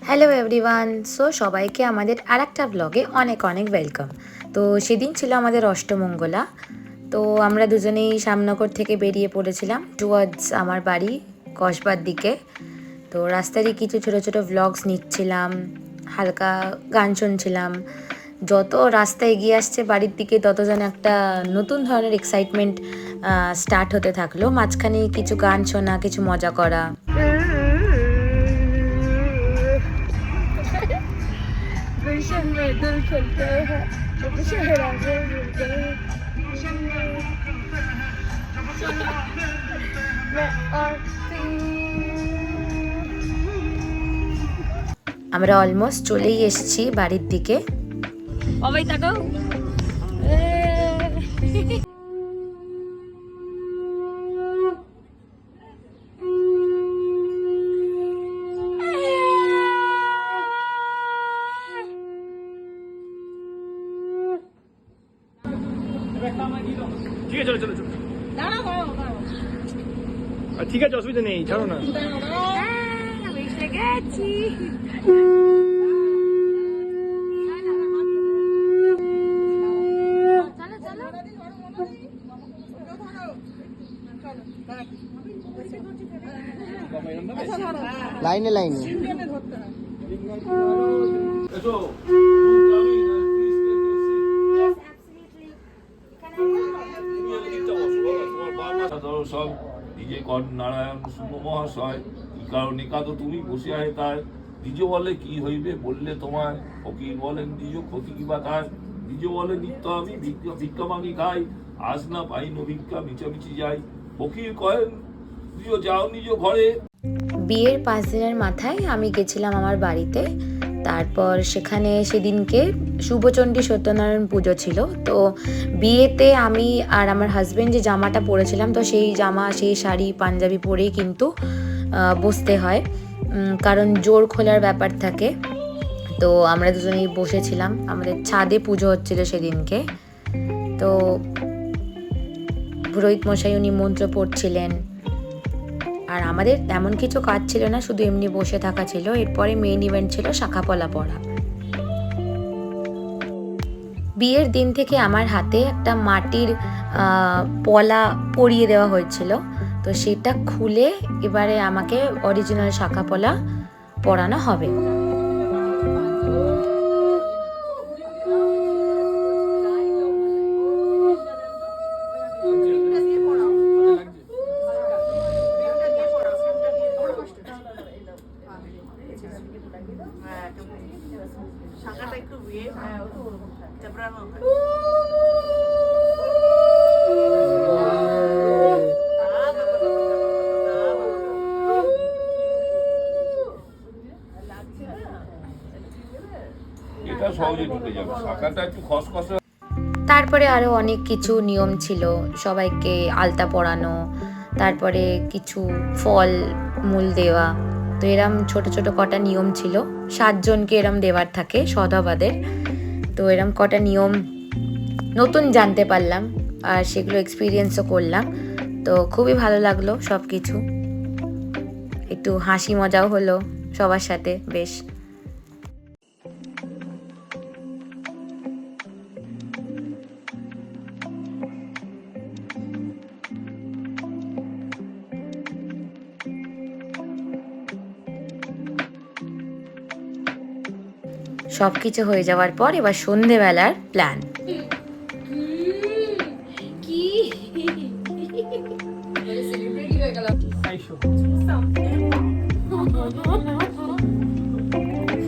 Hello everyone. So সবাইকে আমাদের আরেকটা ব্লগে অনেক অনেক ওয়েলকাম। তো সেদিন ছিল আমাদের অষ্টমঙ্গলা। তো আমরা দুজনেই শ্যামনগর থেকে বেরিয়ে পড়েছিলাম টুয়ার্ডস আমার বাড়ি কসবার দিকে। তো রাস্তারই কিছু ছোটো ছোটো ভ্লগস নিচ্ছিলাম, হালকা গান শুনছিলাম। যত রাস্তা এগিয়ে আসছে বাড়ির দিকে তত যেন একটা নতুন ধরনের এক্সাইটমেন্ট স্টার্ট হতে থাকলো। মাঝখানে কিছু গান শোনা, কিছু মজা করা। गुलशन में दिल खिलते हैं जब शहरा में मिलते हैं मैं आती। আমরা অলমোস্ট চলেই এসেছি বাড়ির দিকে। অবাই তাকাও। ঠিক আছে, চলো চলো চলো। ঠিক আছে, অসুবিধা নেই, ছাড়ো না। গেছি লাইনে লাইনে সব নিজে কর নারায়ণ শুভ মহাশয় কি কারণে কাঁদো তুমি বসে আহে তাই দ্বিজ বলে কি হইবে বললে তোমায় ফকির বলেন দ্বিজ ক্ষতি কি বা তাই দ্বিজ বলে নিত্য আমি ভিক্ষা মাগি খাই আজ না পাই ন ভিক্ষা মিছামিছি যাই ফকির কয়েন দ্বিজ যাও নিজ ঘরে। বিয়ের 5 দিনের মাথায় আমি গেছিলাম আমার বাড়িতে। তারপর সেখানে সেদিনকে শুভচণ্ডী সত্যনারায়ণ পুজো ছিল। তো বিয়েতে আমি আর আমার হাজব্যান্ড যে জামাটা পরেছিলাম, তো সেই জামা, সেই শাড়ি, পাঞ্জাবি পরেই কিন্তু বসতে হয়, কারণ জোর খোলার ব্যাপার থাকে। তো আমরা দুজনেই বসেছিলাম, আমাদের ছাদে পুজো হচ্ছিল সেদিনকে। তো পুরোহিত মশাই উনি মন্ত্র পড়ছিলেন, আর আমাদের এমন কিছু কাজ ছিল না, শুধু এমনি বসে থাকা ছিল। এরপরে মেইন ইভেন্ট ছিল শাখাপলা পড়া। বিয়ের দিন থেকে আমার হাতে একটা মাটির পলা পরিয়ে দেওয়া হয়েছিল। তো সেটা খুলে এবারে আমাকে অরিজিনাল শাখাপলা পরানো হবে। এটা সহজে ঢুকে যাবে, শাখাটা একটু খসখসে। তারপরে আরও অনেক কিছু নিয়ম ছিল, সবাইকে আলতা পরানো, তারপরে কিছু ফল মূল দেওয়া। তো এরম ছোট ছোট কটা নিয়ম ছিল, 7 জনকে এরম দেওয়ার থাকে সদাবাদের। তো এরম কটা নিয়ম নতুন জানতে পারলাম, আর সেগুলো এক্সপিরিয়েন্সও করলাম। তো খুবই ভালো লাগলো সব কিছু, একটু হাসি মজাও হলো সবার সাথে বেশ। সব কিছু হয়ে যাওয়ার পর এবার সন্ধেবেলার প্ল্যান।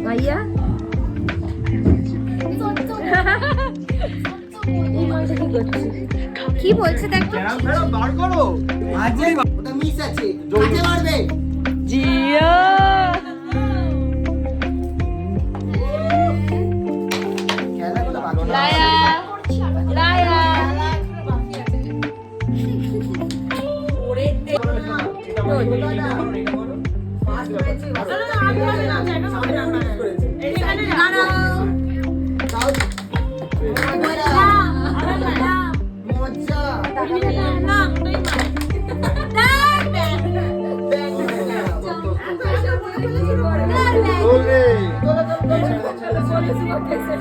ভাইয়া কি বলছে দেখো, বার করো ওটা মিস আছে, কাছে মারবে জিয়া খেলাগুলো বাকি লায়া লায়া মজা उसको कैसे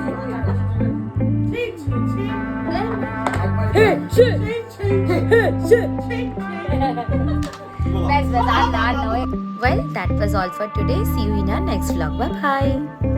Well, that was all for today. See you in our next vlog. Bye bye.